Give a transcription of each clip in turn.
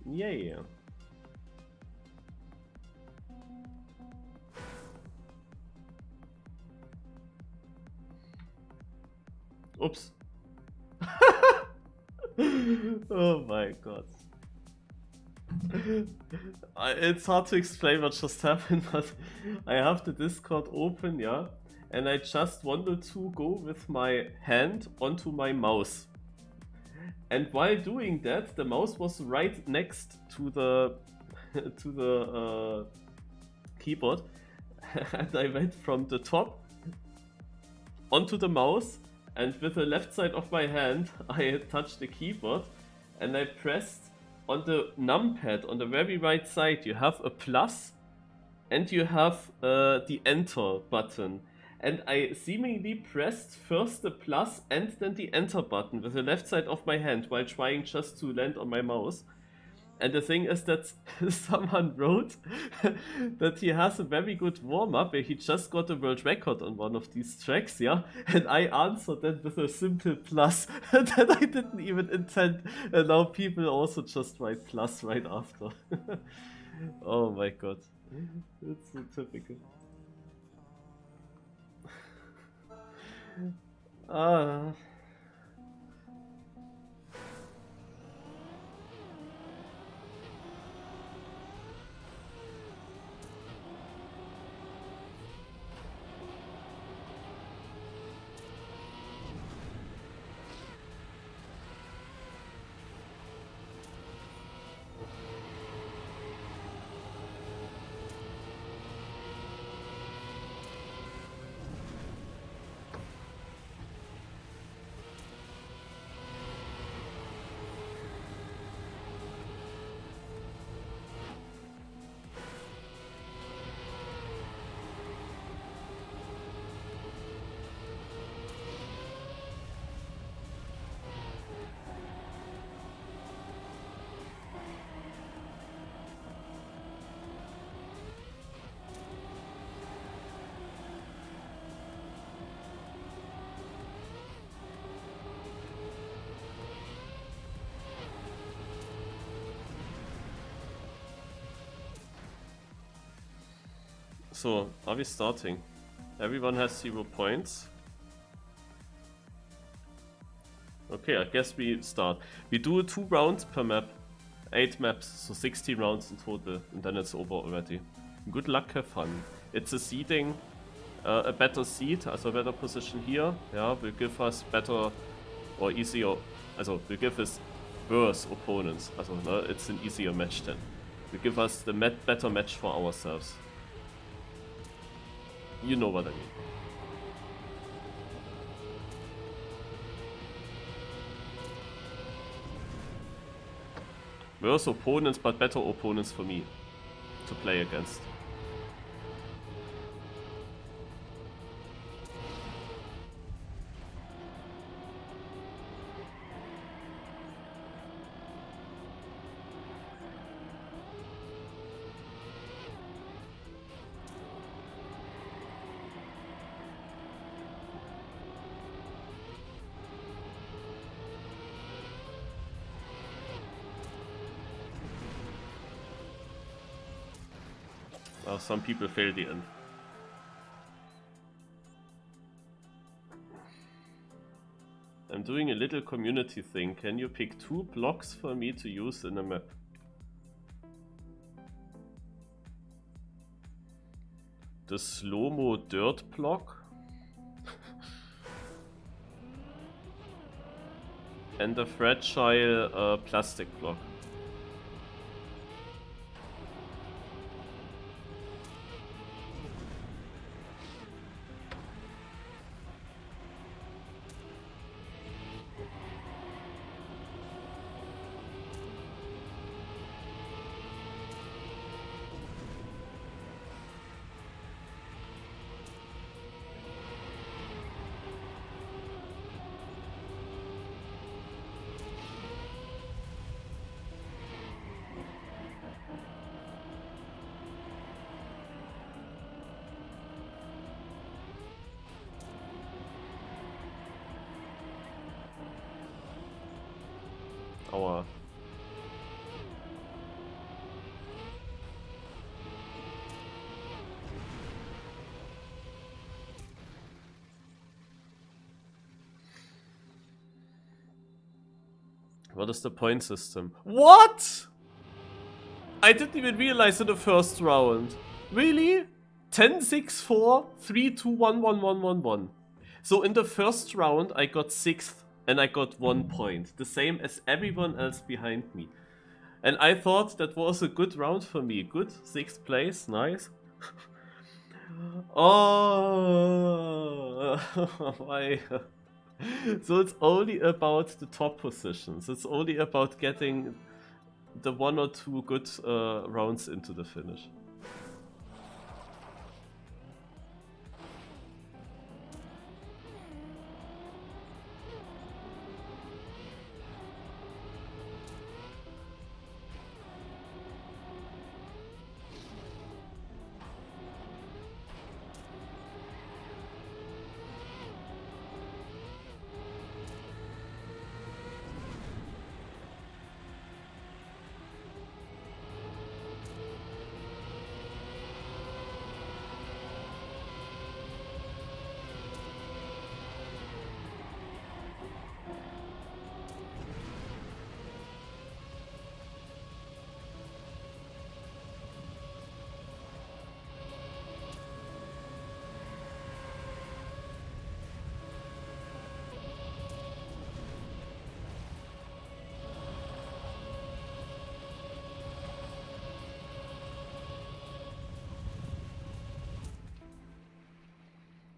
Yeah. Oops. Oh my god. It's hard to explain what just happened, but I have the Discord open, yeah, and I just wanted to go with my hand onto my mouse. And while doing that, the mouse was right next to the to the keyboard, and I went from the top onto the mouse, and with the left side of my hand, I touched the keyboard, and I pressed on the numpad on the very right side. You have a plus, and you have the enter button. And I seemingly pressed first the plus and then the enter button with the left side of my hand while trying just to land on my mouse. And the thing is that someone wrote that he has a very good warm-up where he just got a world record on one of these tracks, yeah? And I answered that with a simple plus that I didn't even intend. And now people also just write plus right after. Oh my god. It's so typical. Ah. So, are we starting? Everyone has 0 points. Okay, I guess we start. We do 2 rounds per map. 8 maps, so 16 rounds in total, and then it's over already. Good luck, have fun. It's a seeding, a better seed, also a better position here, yeah, will give us better or easier, also will give us worse opponents, also it's an easier match then. Will give us the better match for ourselves. You know what I mean. Worse opponents, but better opponents for me to play against. Some people fail the end. I'm doing a little community thing. Can you pick 2 blocks for me to use in a map? The slow-mo dirt block and the fragile plastic block. Our What is the point system? What? I didn't even realize in the first round. Really? 10, 6, 4, 3, 2, 1, 1, 1, 1, 1. So in the first round I got 6th and I got 1 point. The same as everyone else behind me. And I thought that was a good round for me. Good, 6th place, nice. Oh, why? So it's only about the top positions. It's only about getting the 1 or 2 good rounds into the finish.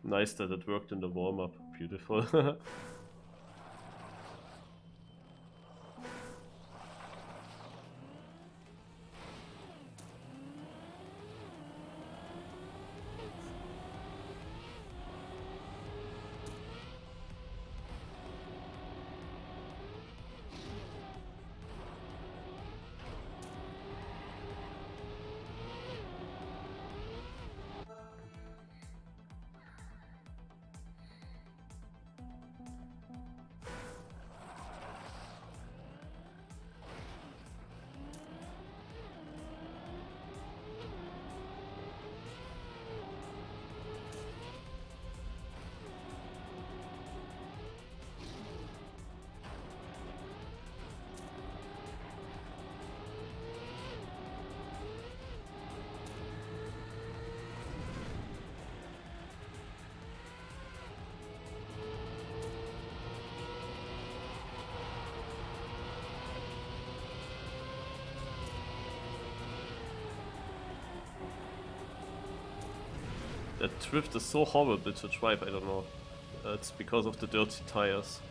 Nice that it worked in the warm-up. Beautiful. That drift is so horrible to drive, I don't know. It's because of the dirty tires.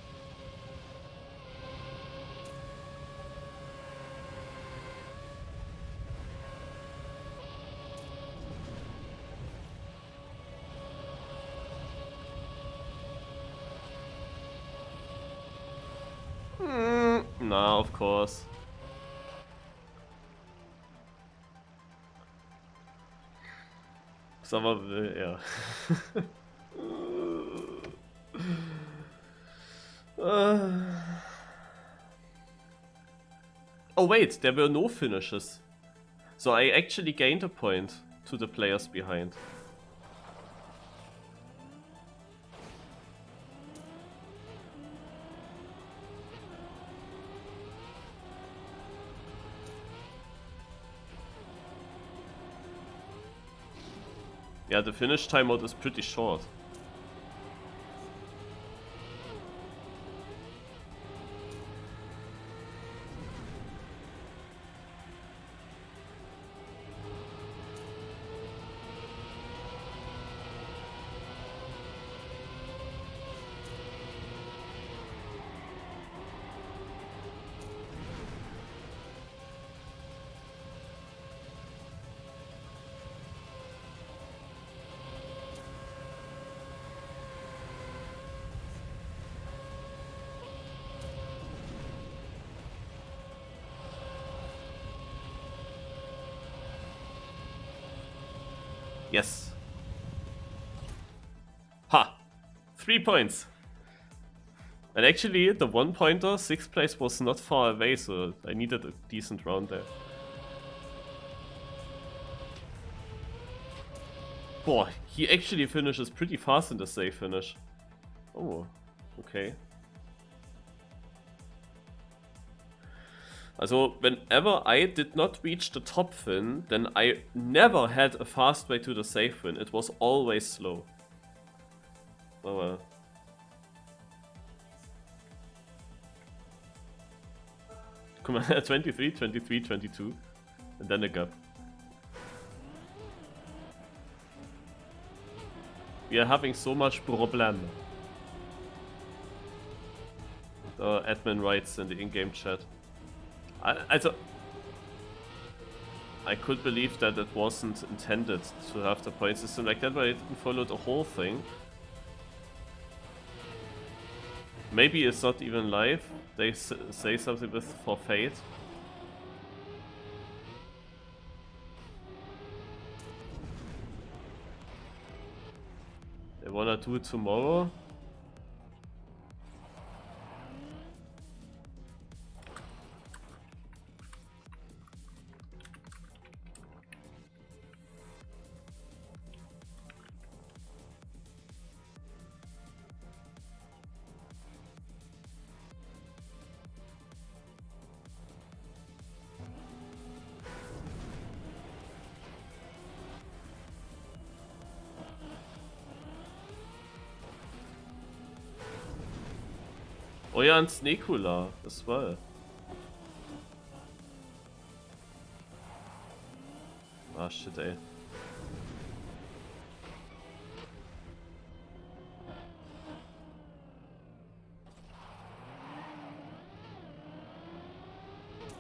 Nah, of course. Aber, ja. Oh wait, there were no finishes. So I actually gained a point to the players behind. Yeah, the finish timeout is pretty short. Yes. Ha! 3 points. And actually, the 1-pointer, 6th place, was not far away, so I needed a decent round there. Boah, he actually finishes pretty fast in the safe finish. Oh, okay. Also, whenever I did not reach the top fin, then I never had a fast way to the safe win. It was always slow. Oh well. Come on, 23, 23, 22. And then a gap. We are having so much problem. The admin writes in the in-game chat. I could believe that it wasn't intended to have the point system like that, but I didn't follow the whole thing. Maybe it's not even live. They say something with for fate. They wanna do it tomorrow? Oh ja, ein Snekula as well. Ah shit, ey.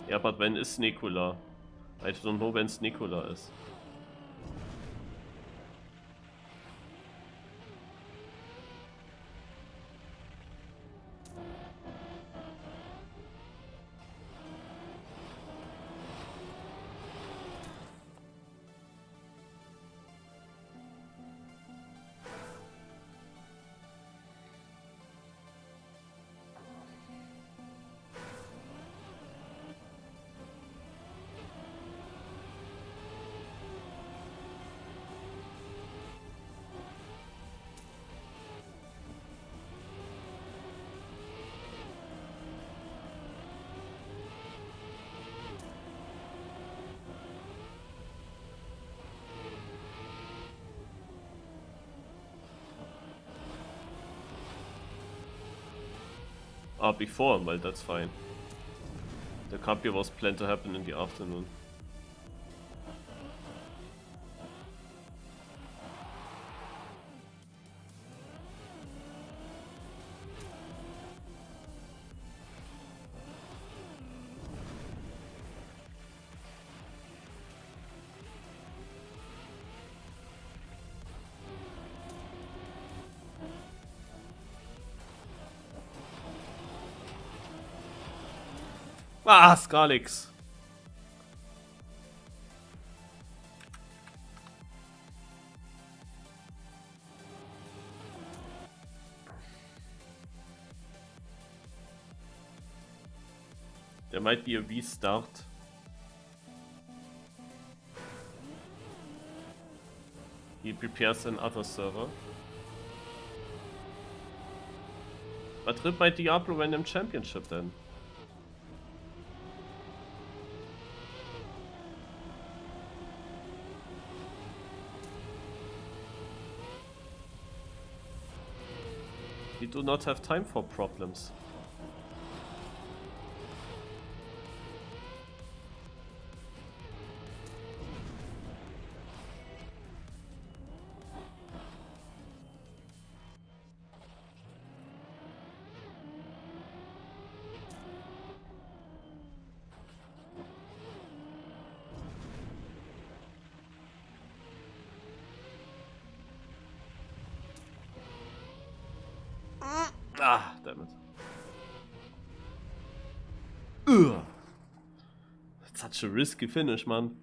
Yeah, but when is Snekula? I don't know when Snekula is. Ah, before, well, that's fine. The Campio was planned to happen in the afternoon. Ah, Skalix! There might be a restart. He prepares another server. But rip my Diablo Random Championship then. We do not have time for problems. Ah, damn it. Ugh. Such a risky finish, man.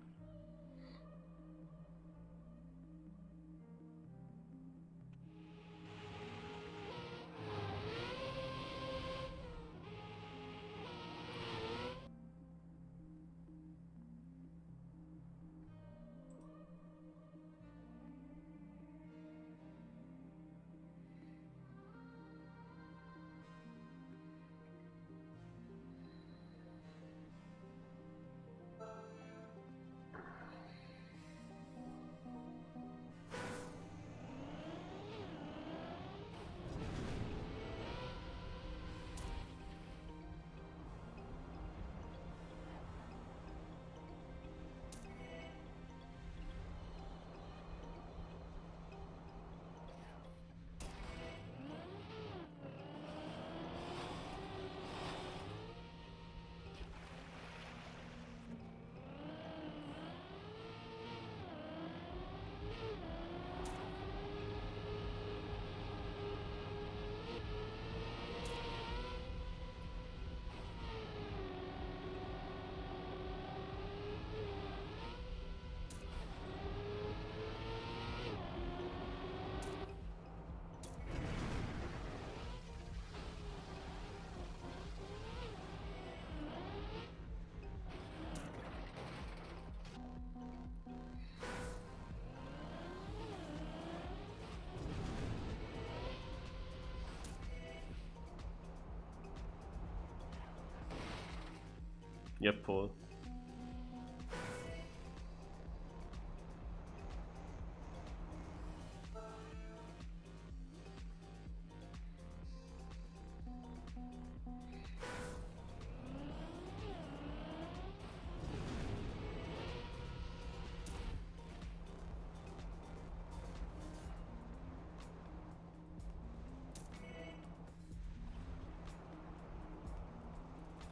Yep, Paul.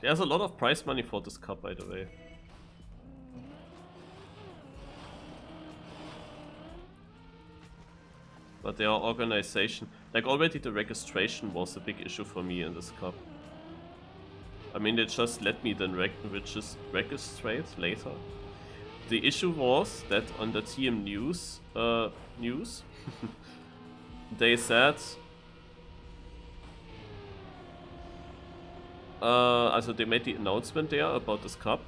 There's a lot of prize money for this cup, by the way. But their organization, like already the registration was a big issue for me in this cup. I mean, they just let me then registrate later. The issue was that on the TM news, they said, also they made the announcement there about this cup.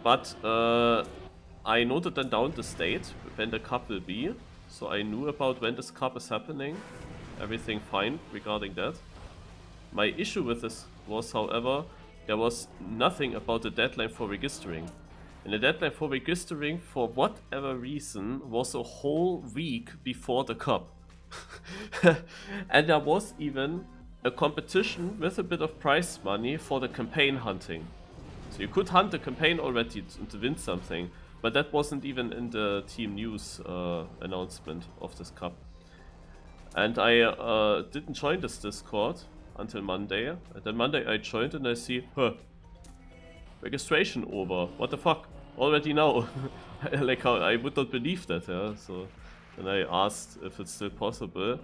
But I noted then down the date when the cup will be, so I knew about when this cup is happening. Everything fine regarding that. My issue with this was, however, there was nothing about the deadline for registering. And the deadline for registering, for whatever reason, was a whole week before the cup. And there was even a competition with a bit of prize money for the campaign hunting. So you could hunt the campaign already to win something, but that wasn't even in the team news announcement of this cup. And I didn't join this Discord until Monday. And then Monday I joined and I see, registration over. What the fuck? Already now. Like how I would not believe that, yeah. So then I asked if it's still possible.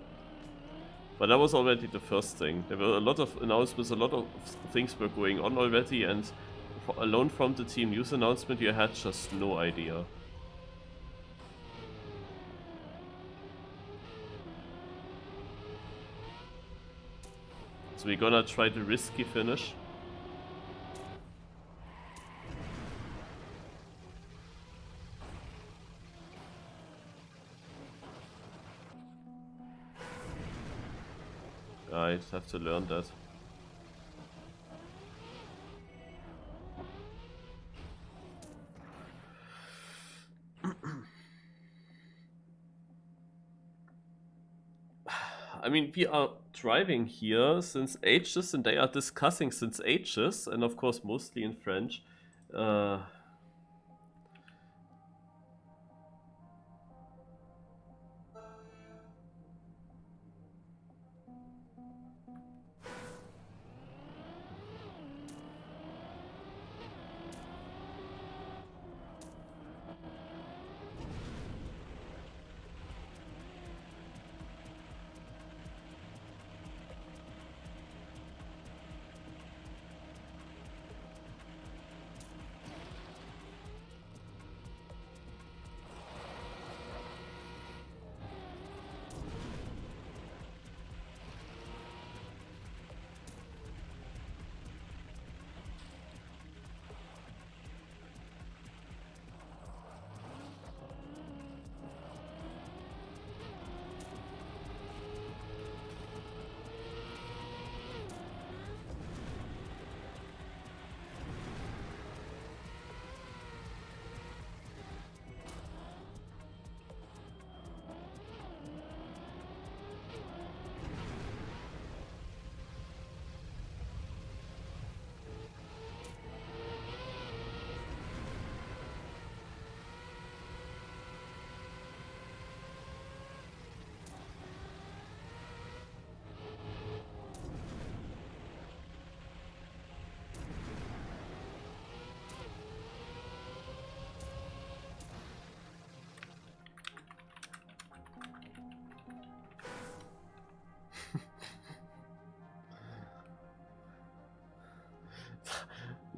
But that was already the first thing. There were a lot of announcements, a lot of things were going on already, and alone from the team news announcement you had just no idea. So we're gonna try the risky finish. I have to learn that. I mean, we are driving here since ages and they are discussing since ages, and of course mostly in French.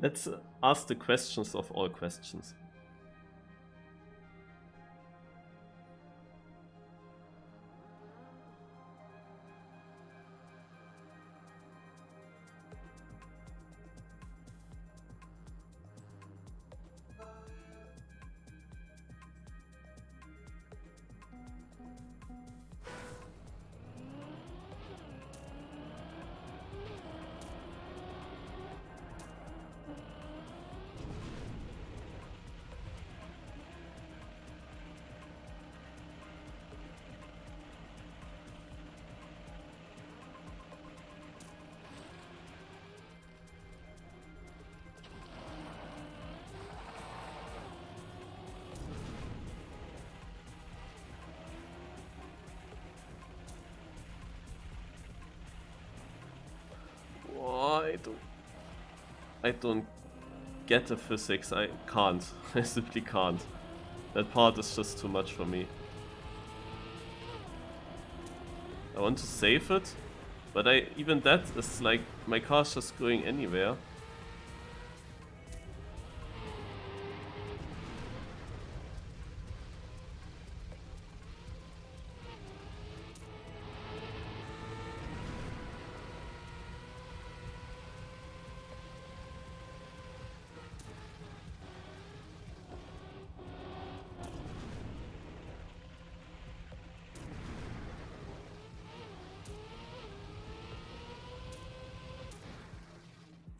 Let's ask the questions of all questions. I don't get the physics. I can't. I simply can't. That part is just too much for me. I want to save it, but even that is like my car's just going anywhere.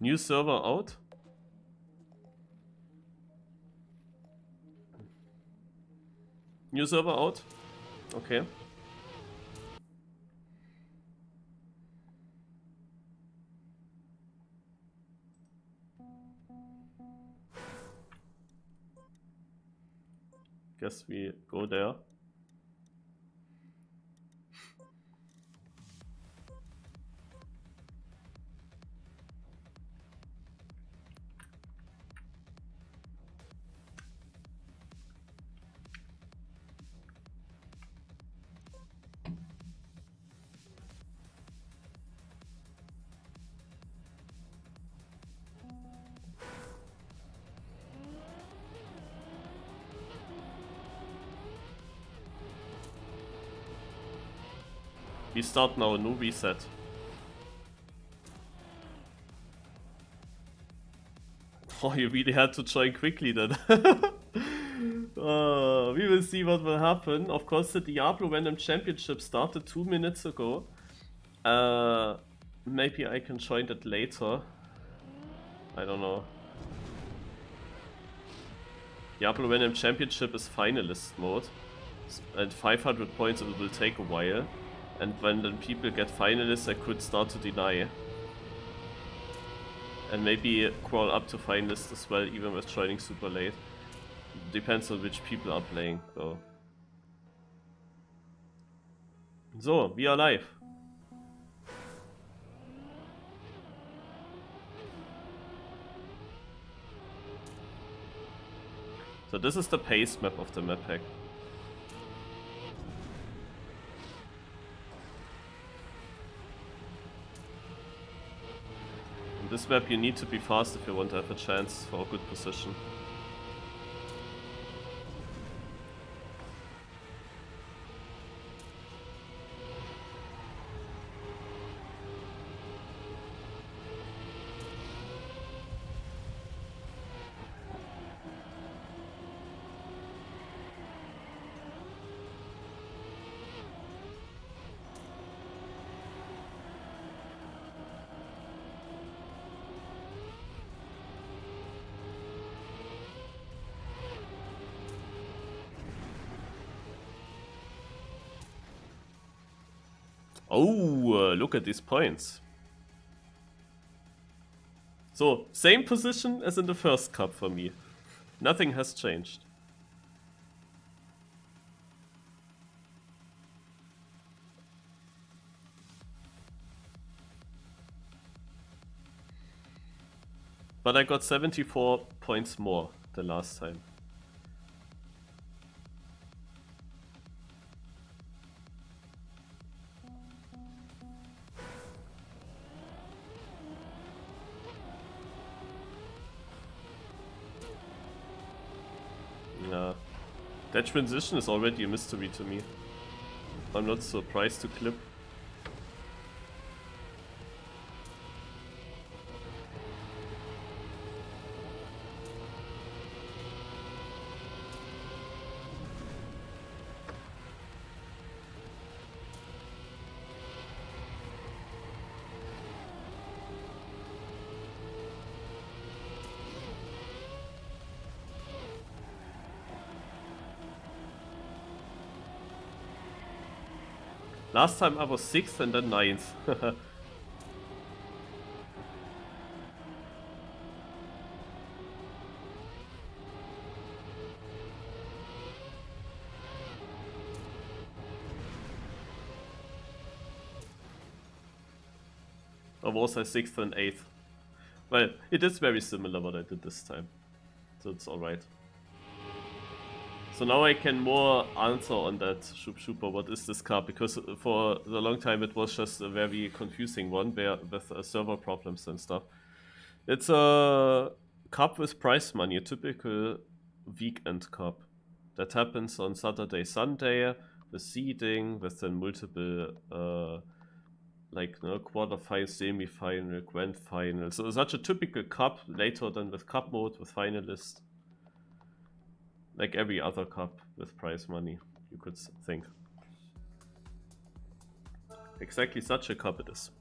New server out? New server out? Okay. Guess we go there. We start now, no reset. Oh, you really had to join quickly then. We will see what will happen. Of course, the Diablo Random Championship started 2 minutes ago. Maybe I can join that later. I don't know. Diablo Random Championship is finalist mode. At 500 points it will take a while. And when then people get finalists, I could start to deny. And maybe crawl up to finalist as well, even with joining super late. Depends on which people are playing, though. So, we are live. So this is the pace map of the map pack. In this map you need to be fast if you want to have a chance for a good position. Oh, look at these points. So, same position as in the first cup for me. Nothing has changed. But I got 74 points more than last time. Yeah. That transition is already a mystery to me. I'm not surprised to clip. Last time I was 6th and then 9th. Or was I 6th and 8th? Well, it is very similar what I did this time, so it's alright. So now I can more answer on that Shooper, what is this card, because for a long time it was just a very confusing one with server problems and stuff. It's a cup with prize money, a typical weekend cup that happens on Saturday, Sunday, with seeding, with then multiple quarter-final, semi-final, grand final. So such a typical cup, later than with cup mode, with finalists. Like every other cup with prize money, you could think. Exactly such a cup it is.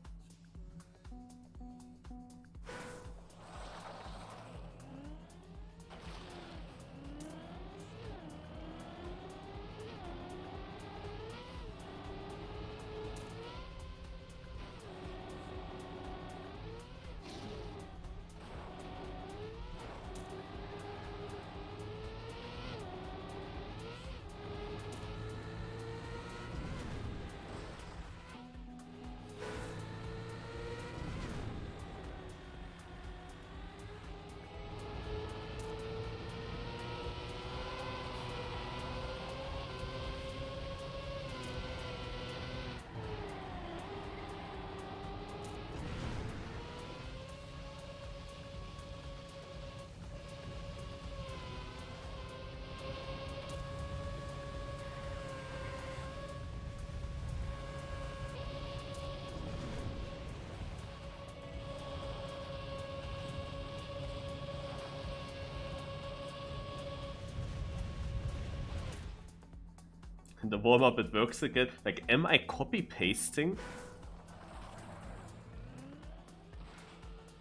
In the warm-up it works again. Like, am I copy-pasting?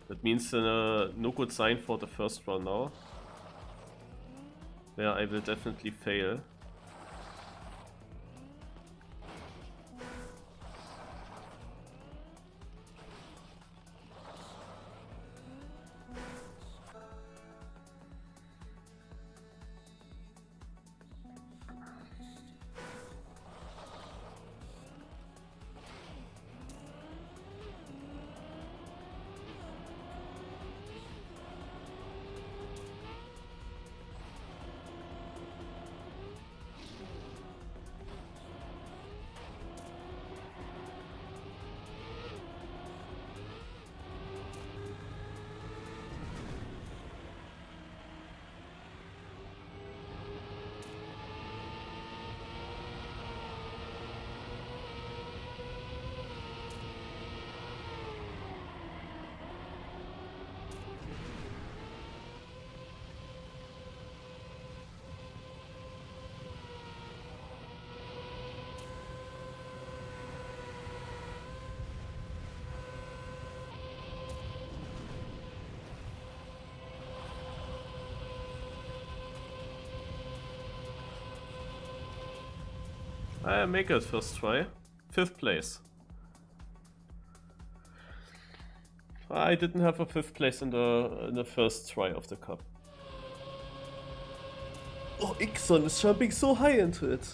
That means no good sign for the first run now. Yeah, I will definitely fail. I make it first try. 5th place. I didn't have a 5th place in the first try of the cup. Oh, Ixon is jumping so high into it.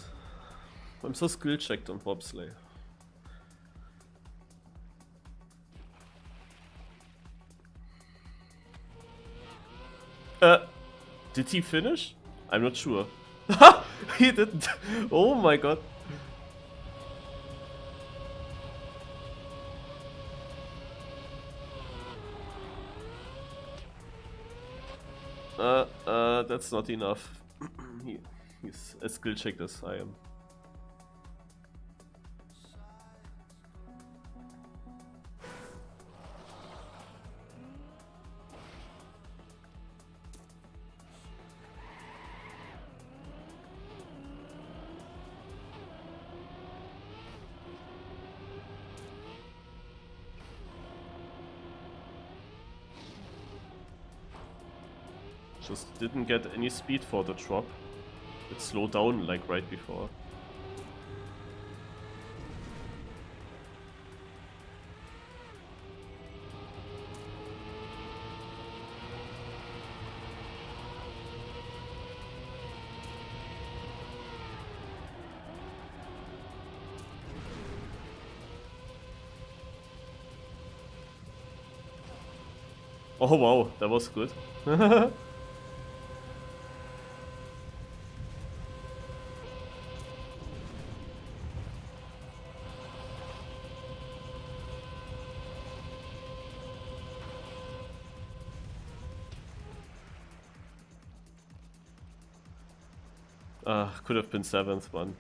I'm so skill checked on bobsleigh. Did he finish? I'm not sure. He didn't. Oh my god. That's not enough. He's as skill checked as I am. Just didn't get any speed for the drop. It slowed down like right before. Oh wow, that was good. Could have been 7th one.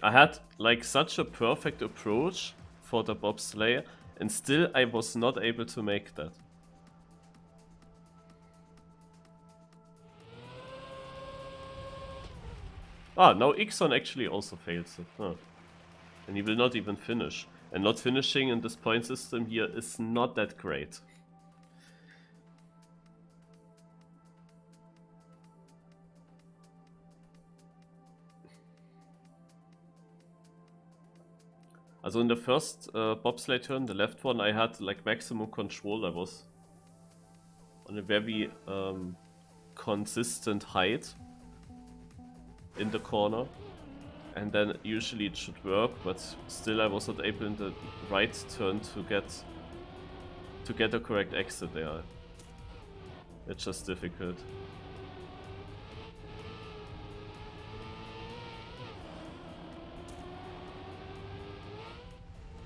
I had like such a perfect approach for the bobsleigh, and still I was not able to make that. Ah, now Ixon actually also fails it. Huh. And he will not even finish. And not finishing in this point system here is not that great. Also in the first bobsleigh turn, the left one, I had like maximum control. I was on a very consistent height in the corner. And then usually it should work, but still I was not able in the right turn to get the correct exit there. It's just difficult.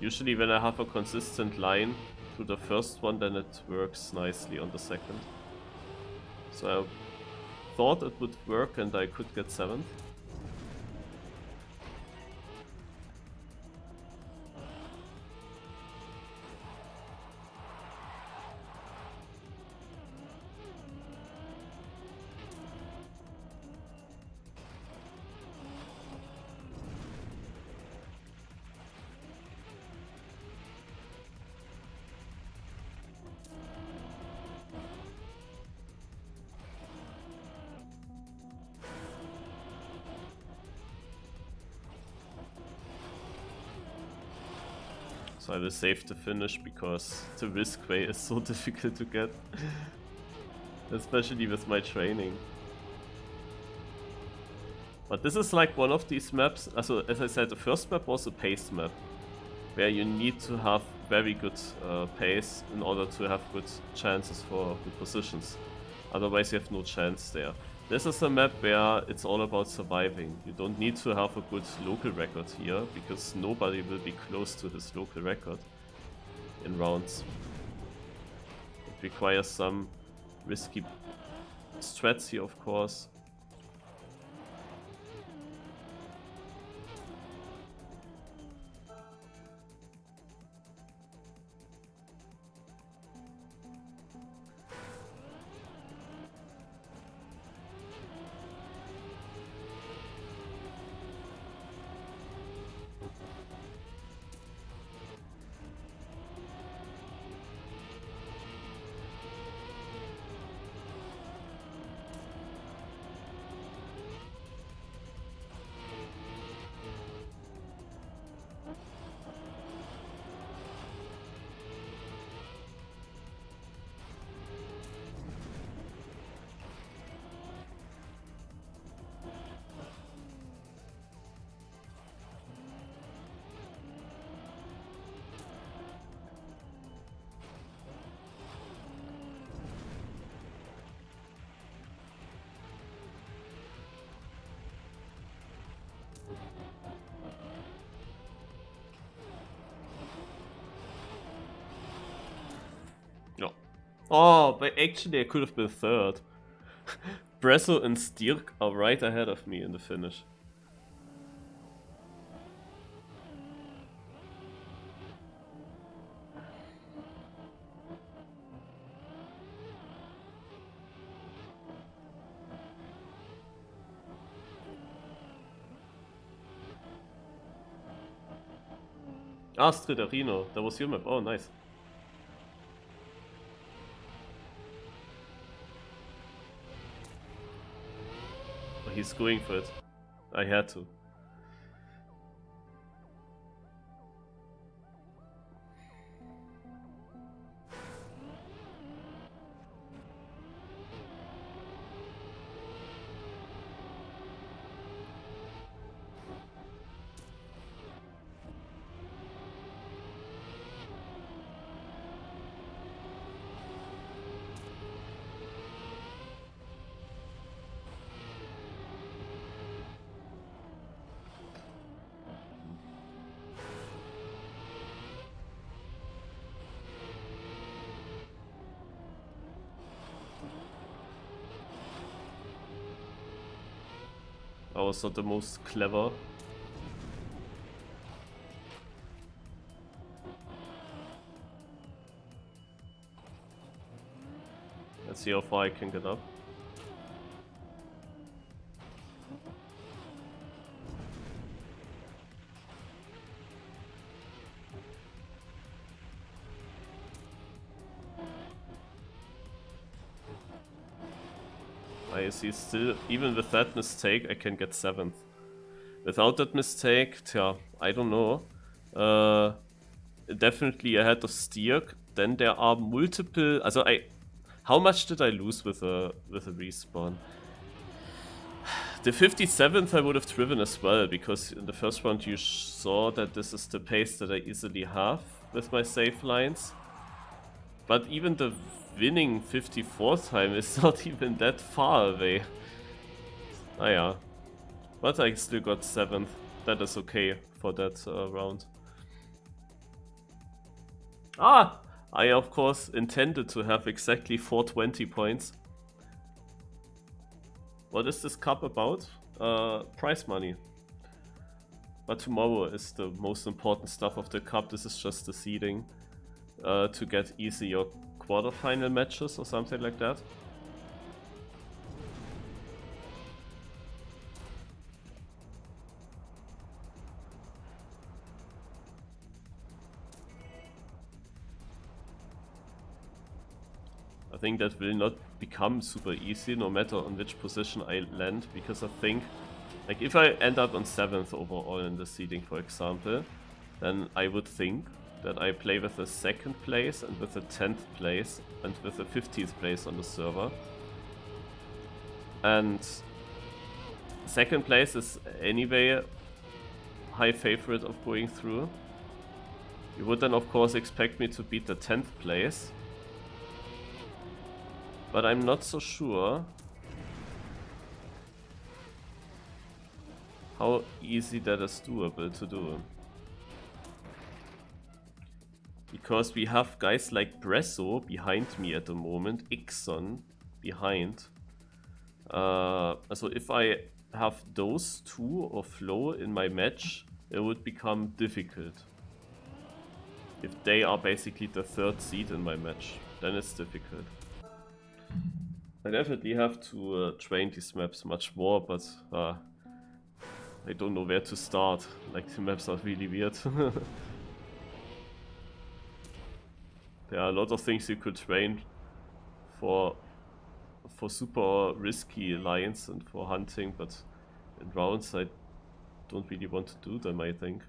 Usually when I have a consistent line to the first one, then it works nicely on the second. So I thought it would work and I could get 7th. So I will save the finish because the risk way is so difficult to get. Especially with my training. But this is like one of these maps, also as I said, the first map was a pace map, where you need to have very good pace in order to have good chances for good positions. Otherwise you have no chance there. This is a map where it's all about surviving. You don't need to have a good local record here, because nobody will be close to this local record in rounds. It requires some risky strats here, of course. No. Oh, but actually I could have been 3rd. Bresso and Stirk are right ahead of me in the finish. Astrid Arino, that was your map. Oh, nice. Oh, he's going for it. I had to. That was not the most clever. Let's see how far I can get up. I see still, even with that mistake, I can get 7th. Without that mistake, I don't know. Definitely ahead of Stierk. Then there are multiple. Also how much did I lose with a respawn? The 57th I would have driven as well, because in the first round you saw that this is the pace that I easily have with my save lines. But even the winning 54th time is not even that far away. Ah yeah. But I still got 7th. That is okay for that round. Ah! I of course intended to have exactly 420 points. What is this cup about? Prize money. But tomorrow is the most important stuff of the cup. This is just the seeding to get easy your quarterfinal matches or something like that. I think that will not become super easy no matter on which position I land, because I think, like, if I end up on 7th overall in the seeding, for example, then I would think that I play with the 2nd place and with the 10th place and with the 15th place on the server. And 2nd place is anyway high favorite of going through. You would then of course expect me to beat the 10th place. But I'm not so sure how easy that is doable to do. Because we have guys like Bresso behind me at the moment, Ixon behind. So if I have those two or Flo in my match, it would become difficult. If they are basically the 3rd seed in my match, then it's difficult. I definitely have to train these maps much more, but I don't know where to start. Like, the maps are really weird. There are a lot of things you could train for super risky lines and for hunting, but in rounds I don't really want to do them, I think.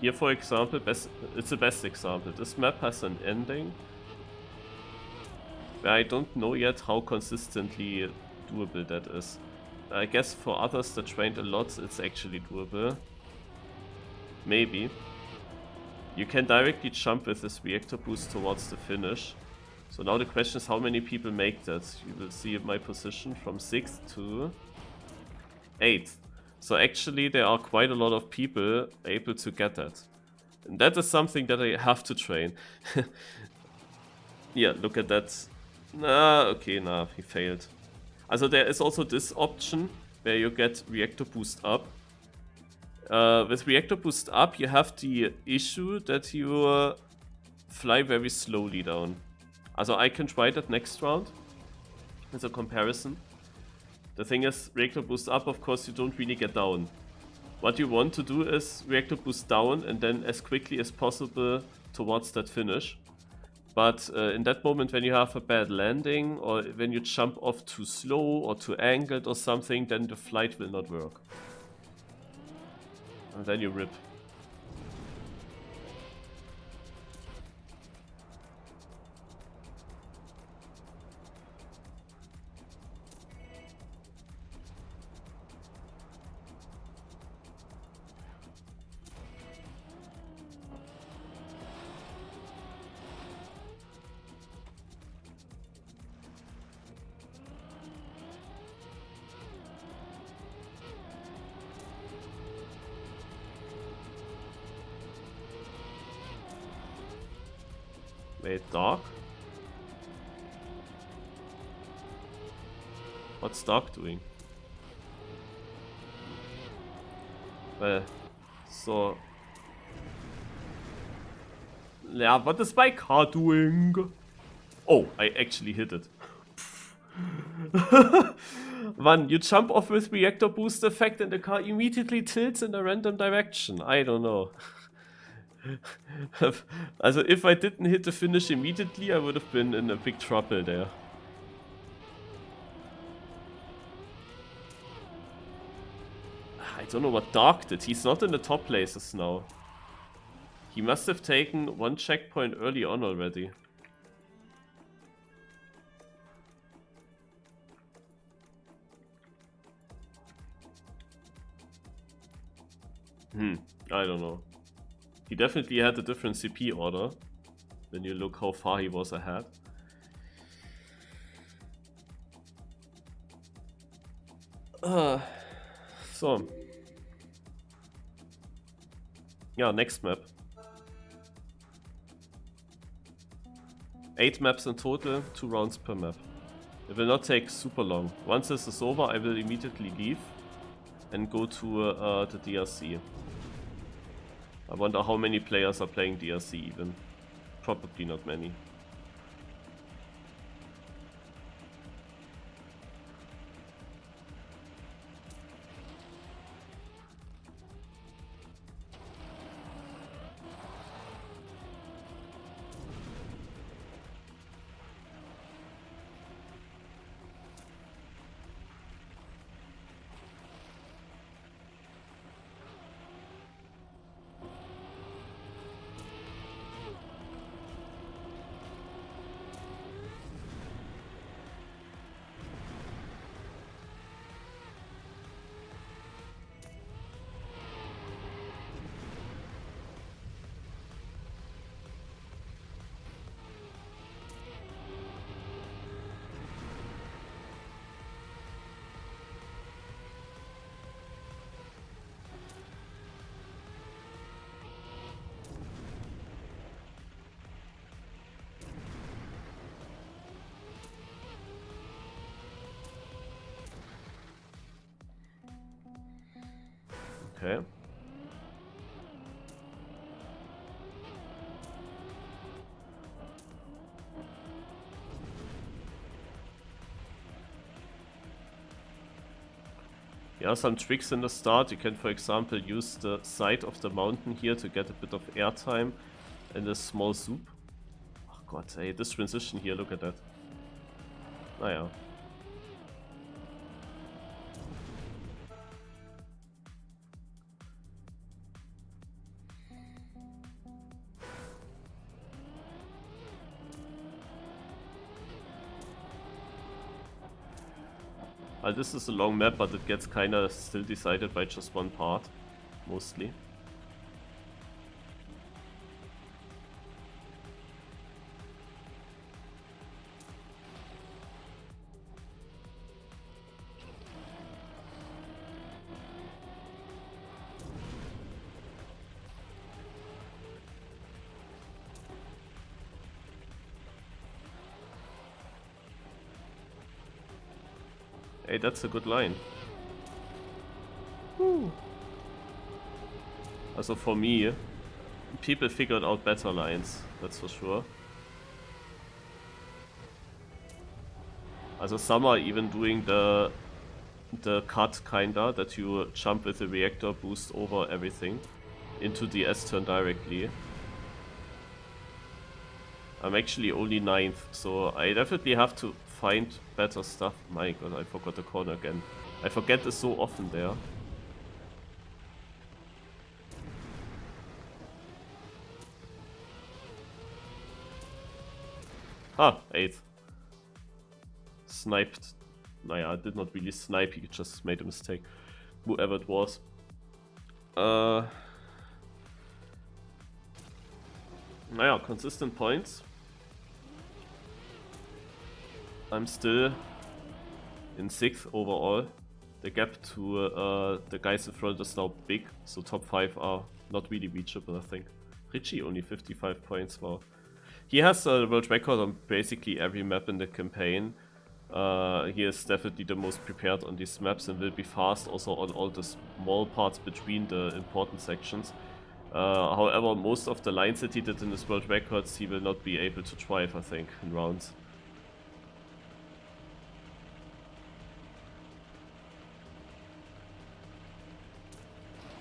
Here, for example, it's the best example. This map has an ending where I don't know yet how consistently doable that is. I guess for others that trained a lot, it's actually doable. Maybe. You can directly jump with this reactor boost towards the finish. So now the question is how many people make that. You will see my position from 6th to 8th. So actually there are quite a lot of people able to get that. And that is something that I have to train. Yeah, look at that. Okay, he failed. Also there is also this option where you get reactor boost up. With reactor boost up you have the issue that you fly very slowly down. Also I can try that next round as a comparison. The thing is, reactor boost up, of course you don't really get down. What you want to do is reactor boost down and then as quickly as possible towards that finish. But in that moment when you have a bad landing or when you jump off too slow or too angled or something, then the flight will not work. And then you rip. Wait, dark? What's dark doing? Well, so... Yeah, what is my car doing? Oh, I actually hit it. One, you jump off with reactor boost effect and the car immediately tilts in a random direction. I don't know. Also, if I didn't hit the finish immediately, I would have been in a big trouble there. I don't know what Dark did. He's not in the top places now. He must have taken one checkpoint early on already. I don't know. He definitely had a different CP order when you look how far he was ahead. So. Yeah, next map. 8 maps in total, 2 rounds per map. It will not take super long. Once this is over, I will immediately leave and go to the DRC. I wonder how many players are playing DRC even. Probably not many. Okay. Yeah, some tricks in the start. You can, for example, use the side of the mountain here to get a bit of airtime and a small soup. Oh god, hey, this transition here, look at that. Naja. This is a long map, but it gets kinda still decided by just one part, mostly. Hey, that's a good line. Woo. Also for me, people figured out better lines, that's for sure. Also some are even doing the cut kinda, that you jump with the reactor boost over everything into the S-turn directly. I'm actually only 9th, so I definitely have to find better stuff. My god, I forgot the corner again. I forget this so often there. Ah, 8th. Sniped. Naja, I did not really snipe, he just made a mistake. Whoever it was. Naja, consistent points. I'm still in 6th overall. The gap to the guys in front is now big, so top 5 are not really reachable, I think. Richie only 55 points, wow. He has a world record on basically every map in the campaign. He is definitely the most prepared on these maps and will be fast also on all the small parts between the important sections. However, most of the lines that he did in his world records, he will not be able to drive, I think, in rounds.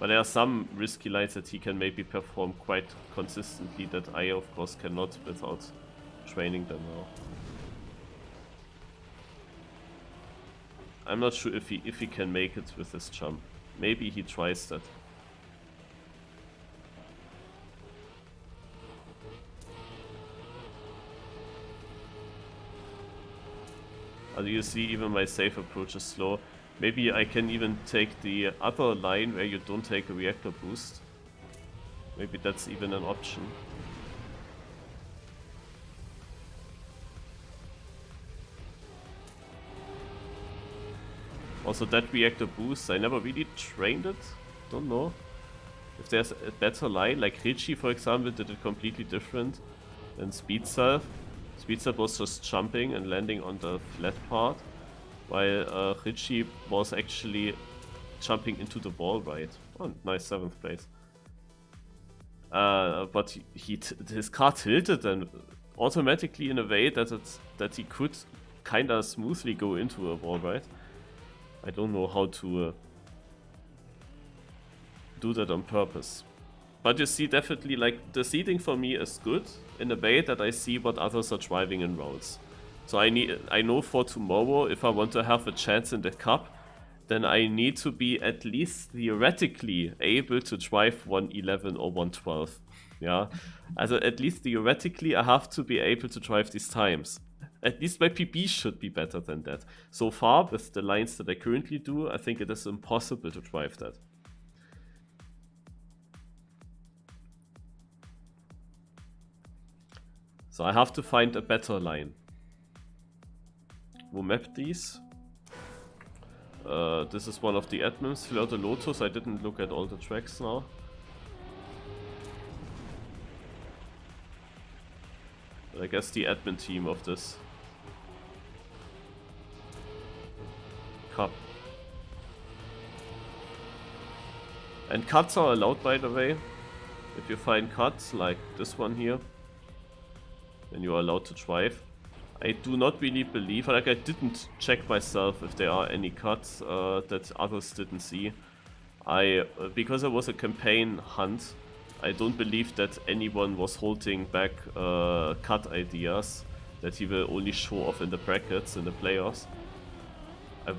But there are some risky lines that he can maybe perform quite consistently that I, of course, cannot without training them now. I'm not sure if he can make it with this jump. Maybe he tries that. As you see, even my safe approach is slow. Maybe I can even take the other line where you don't take a reactor boost. Maybe that's even an option. Also that reactor boost, I never really trained it. Don't know. If there's a better line, like Richie for example did it completely different than Speed Self. Speed Self was just jumping and landing on the flat part, while Richie was actually jumping into the wall, right? Oh, nice 7th place. But his car tilted and automatically in a way that he could kinda smoothly go into a wall, right? I don't know how to do that on purpose. But you see, definitely, like, the seating for me is good in a way that I see what others are driving in rounds. So I know for tomorrow, if I want to have a chance in the cup, then I need to be at least theoretically able to drive 111 or 112. Yeah, also at least theoretically I have to be able to drive these times. At least my PB should be better than that. So far, with the lines that I currently do, I think it is impossible to drive that. So I have to find a better line. Who mapped these? This is one of the admins, Fleur de Lotus. I didn't look at all the tracks now. But I guess the admin team of this cup. And cuts are allowed, by the way. If you find cuts like this one here, then you are allowed to drive. I do not really believe, like I didn't check myself if there are any cuts that others didn't see. Because it was a campaign hunt, I don't believe that anyone was holding back cut ideas that he will only show off in the brackets in the playoffs. I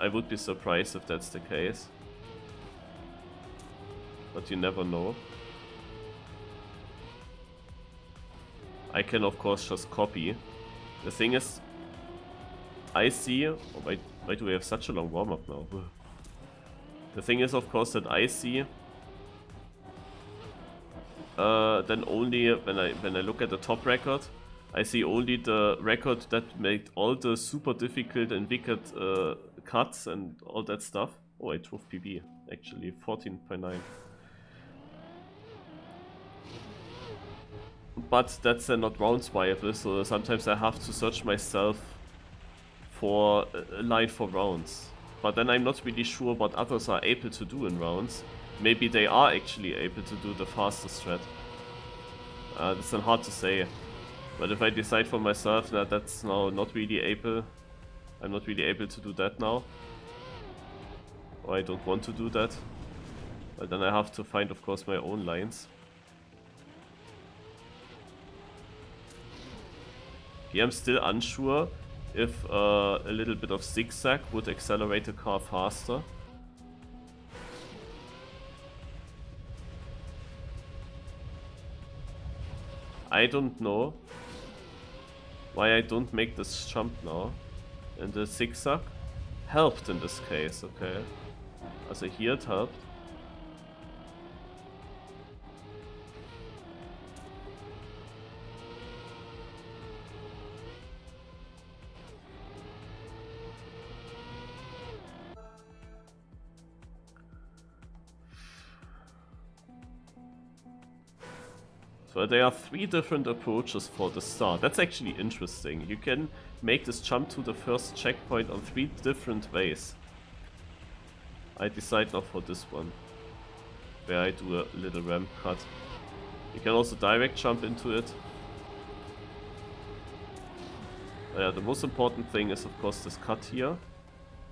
would be surprised if that's the case, but you never know. I can of course just copy. The thing is, I see. Oh, why do we have such a long warm up now? The thing is, of course, that I see. Then only when I look at the top record, I see only the record that made all the super difficult and wicked cuts and all that stuff. Oh, I drove PB actually 14.9. But that's not rounds viable, so sometimes I have to search myself for a line for rounds. But then I'm not really sure what others are able to do in rounds. Maybe they are actually able to do the fastest strat. That's then hard to say. But if I decide for myself that that's now not really able, I'm not really able to do that now, or I don't want to do that, well, then I have to find, of course, my own lines. Here I'm still unsure if a little bit of zigzag would accelerate the car faster. I don't know why I don't make this jump now. And the zigzag helped in this case, okay. Also here it helped. So there are 3 different approaches for the start. That's actually interesting. You can make this jump to the first checkpoint on 3 different ways. I decide not for this one, where I do a little ramp cut. You can also direct jump into it. Yeah, the most important thing is of course this cut here,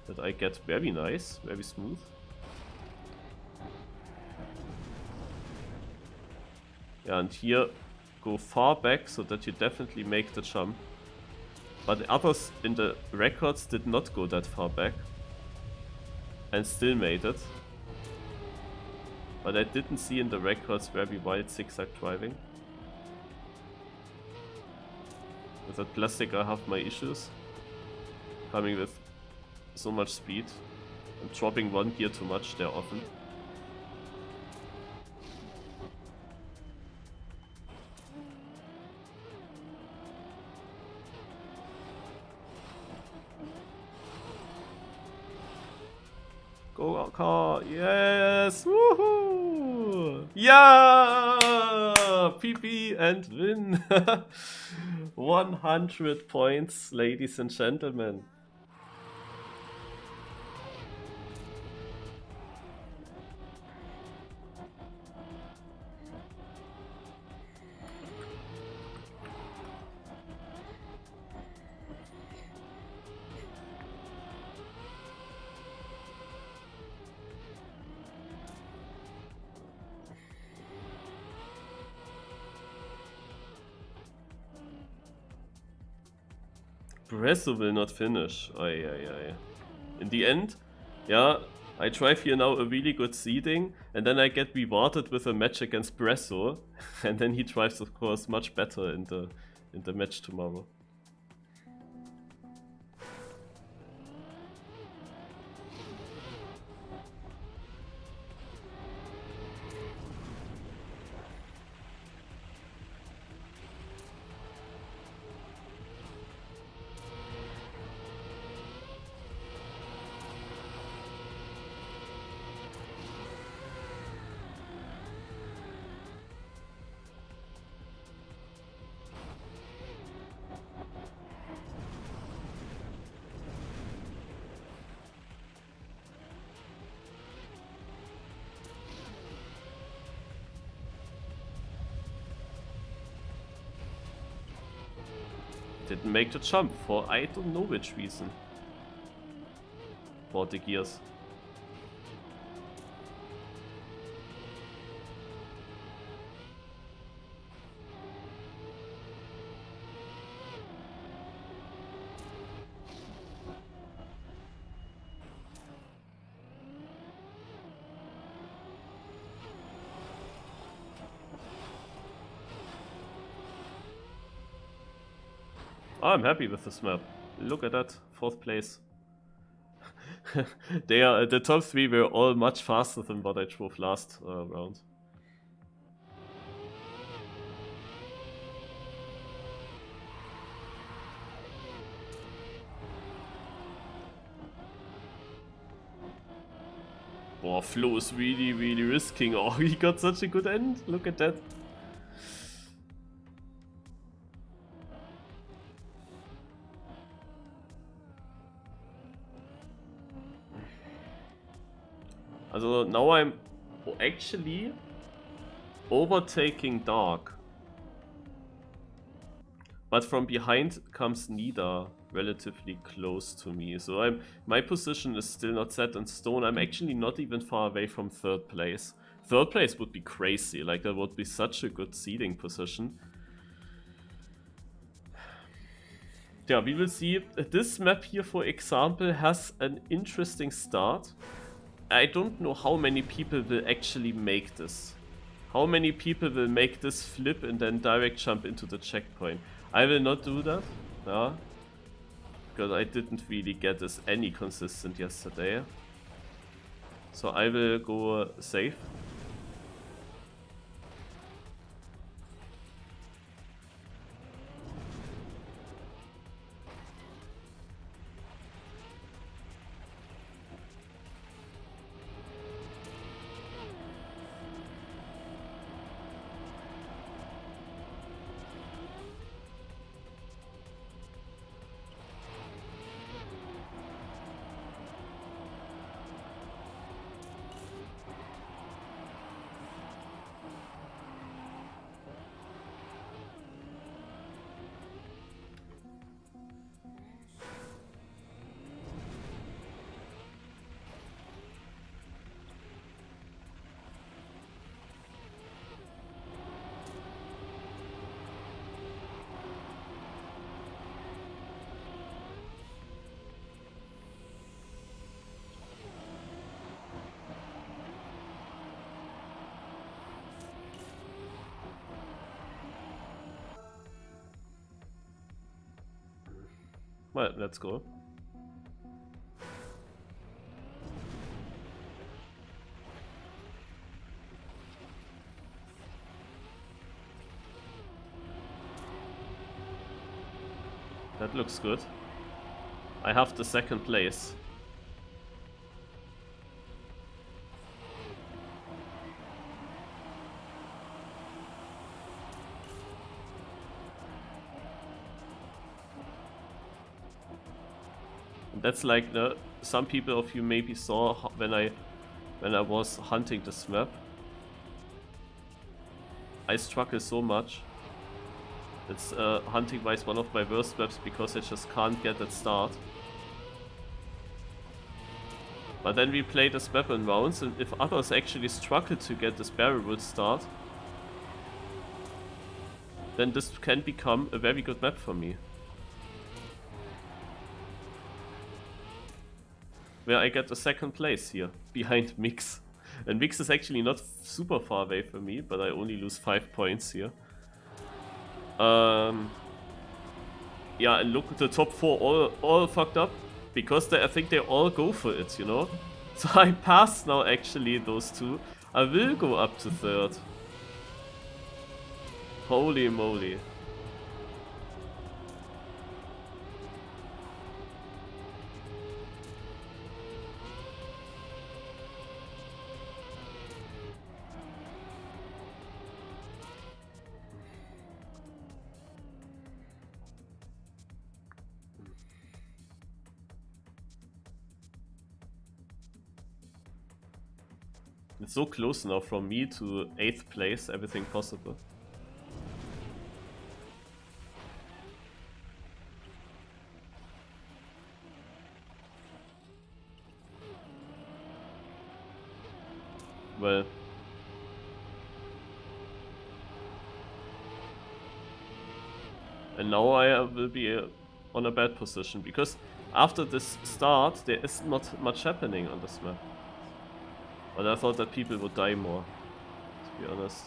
that I get very nice, very smooth. Yeah, and here go far back so that you definitely make the jump. But the others in the records did not go that far back and still made it. But I didn't see in the records very wild zigzag driving. With that plastic I have my issues. Coming with so much speed. I'm dropping 1 gear too much there often. Go car, yes! Woohoo! Yeah! PP and win! 100 points, ladies and gentlemen. Bresso will not finish. Ay, ay, ay. In the end, yeah, I drive here now a really good seeding, and then I get rewarded with a match against Bresso, and then he drives, of course, much better in the match tomorrow. Didn't make the jump for I don't know which reason. For the gears. I'm happy with this map. Look at that, 4th place. The top 3 were all much faster than what I drove last round. Wow, Flo is really risking. Oh, he got such a good end. Look at that. Also now I'm actually overtaking Dark. But from behind comes Nida relatively close to me. So my position is still not set in stone. I'm actually not even far away from 3rd place. 3rd place would be crazy. Like that would be such a good seeding position. Yeah, we will see. This map here, for example, has an interesting start. I don't know how many people will actually make this. How many people will make this flip and then direct jump into the checkpoint? I will not do that, yeah, because I didn't really get this any consistent yesterday. So I will go safe. Well, let's go. That looks good. I have the second place. And that's like some people of you maybe saw when I was hunting this map. I struggle so much. It's hunting-wise one of my worst maps because I just can't get that start. But then we play this map in rounds, and if others actually struggle to get this barrel wood start, then this can become a very good map for me. Where I get the second place here, behind Mix. And Mix is actually not super far away from me, but I only lose 5 points here. Yeah, and look at the top 4 all fucked up. Because I think they all go for it, you know? So I pass now actually those 2. I will go up to 3rd. Holy moly. It's so close now from me to 8th place, everything possible. Well. And now I will be on a bad position, because after this start there is not much happening on this map. But I thought that people would die more, to be honest.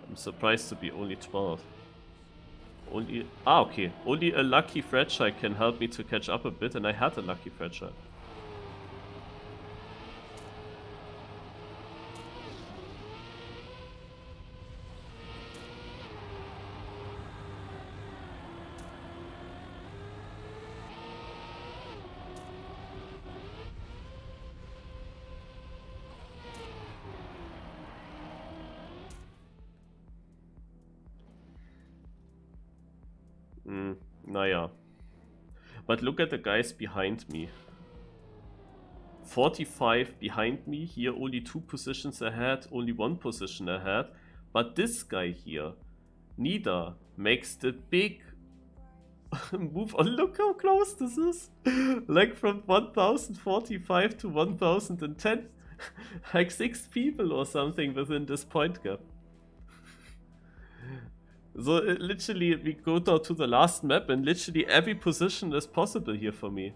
I'm surprised to be only 12. Okay. Only a lucky fragile can help me to catch up a bit, and I had a lucky fragile. Naja. But look at the guys behind me. 45 behind me, here only 2 positions ahead, only 1 position ahead. But this guy here, Nida, makes the big move. Oh, look how close this is. Like from 1045 to 1010. Like 6 people or something within this point gap. So literally we go down to the last map and literally every position is possible here for me.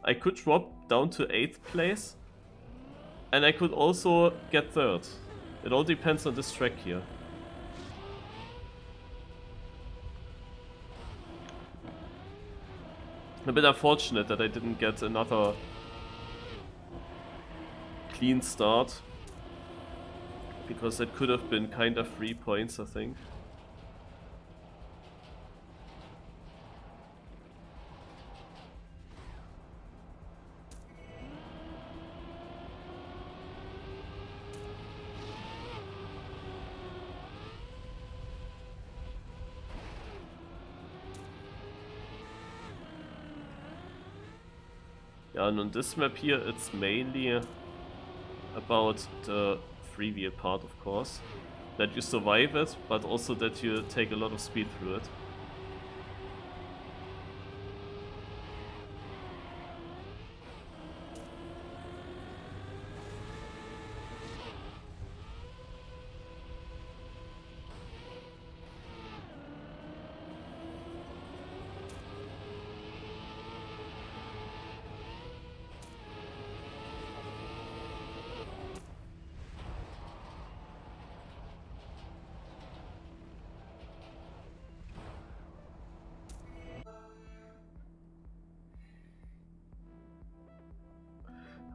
I could drop down to 8th place and I could also get 3rd. It all depends on this track here. A bit unfortunate that I didn't get another clean start, because it could have been kind of 3 points, I think. Yeah, and on this map here, it's mainly about the freewheel part, of course. That you survive it, but also that you take a lot of speed through it.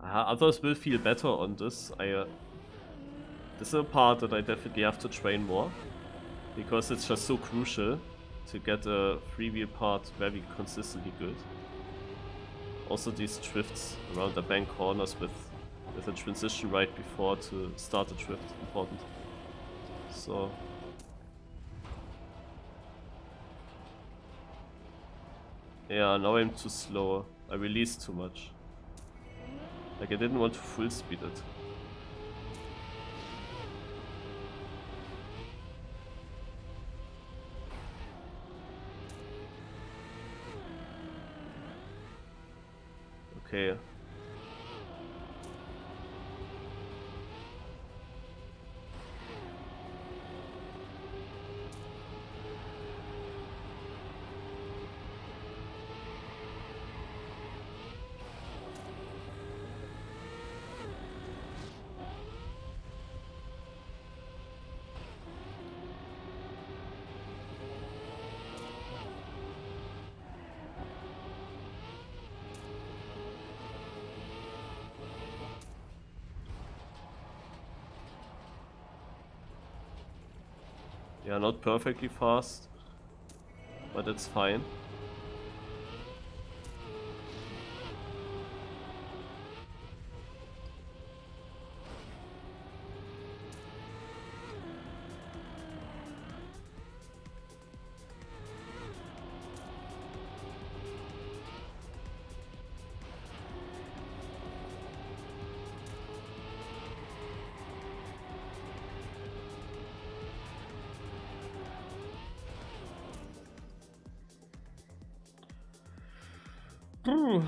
Others will feel better on this. This is a part that I definitely have to train more, because it's just so crucial to get a freewheel part very consistently good. Also these drifts around the bank corners with a transition right before to start the drift, important. So yeah, now I'm too slow. I released too much. Like I didn't want to full speed it. Okay. Yeah, not perfectly fast, but it's fine.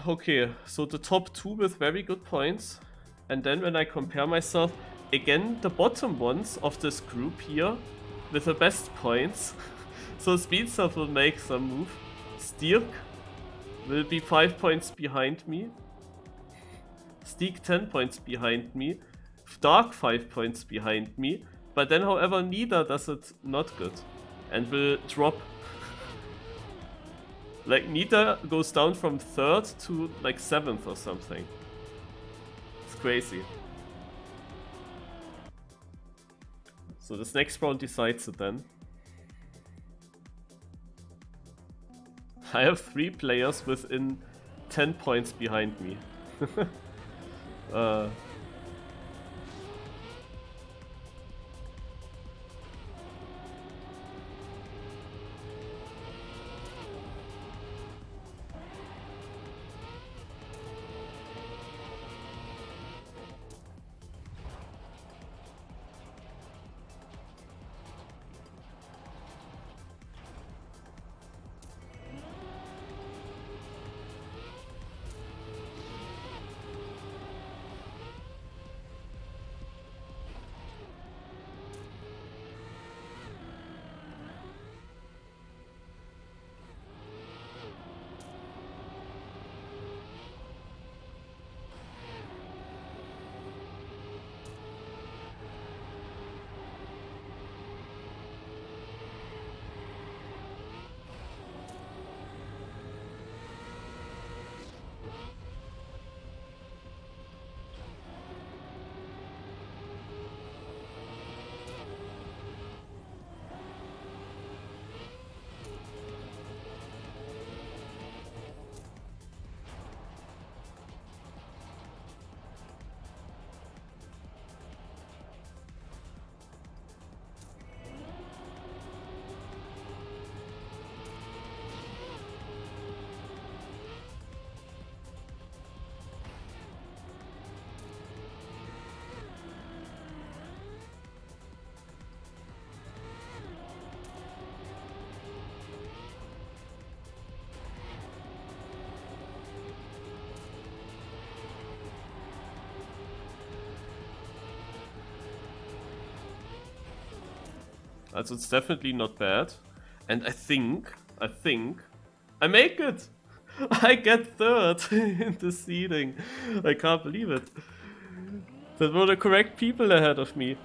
Okay, so the top two with very good points. And then when I compare myself, again, the bottom ones of this group here with the best points. So Speedsurf will make some move. Stirk will be 5 points behind me. Steak 10 points behind me. Dark 5 points behind me. But then, however, neither does it not good. And will drop. Like, Nita goes down from 3rd to, like, 7th or something. It's crazy. So this next round decides it then. I have 3 players within 10 points behind me. Also it's definitely not bad. And I think I make it! I get 3rd in the seeding. I can't believe it. That were the correct people ahead of me.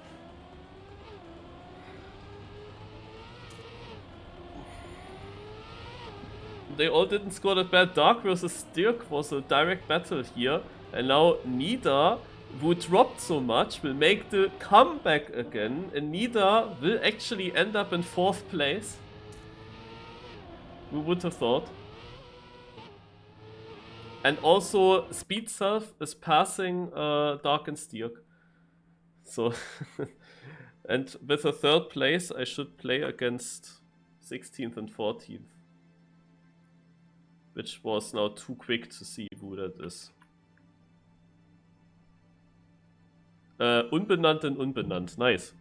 They all didn't score that bad. Dark versus Dirk was a direct battle here. And now Nida, who dropped so much, will make the comeback again. And Nida will actually end up in 4th place. Who would have thought? And also, Speed Self is passing Dark and Steerk. So, and with a 3rd place, I should play against 16th and 14th. Which was now too quick to see who that is. Unbenannt and unbenannt, nice.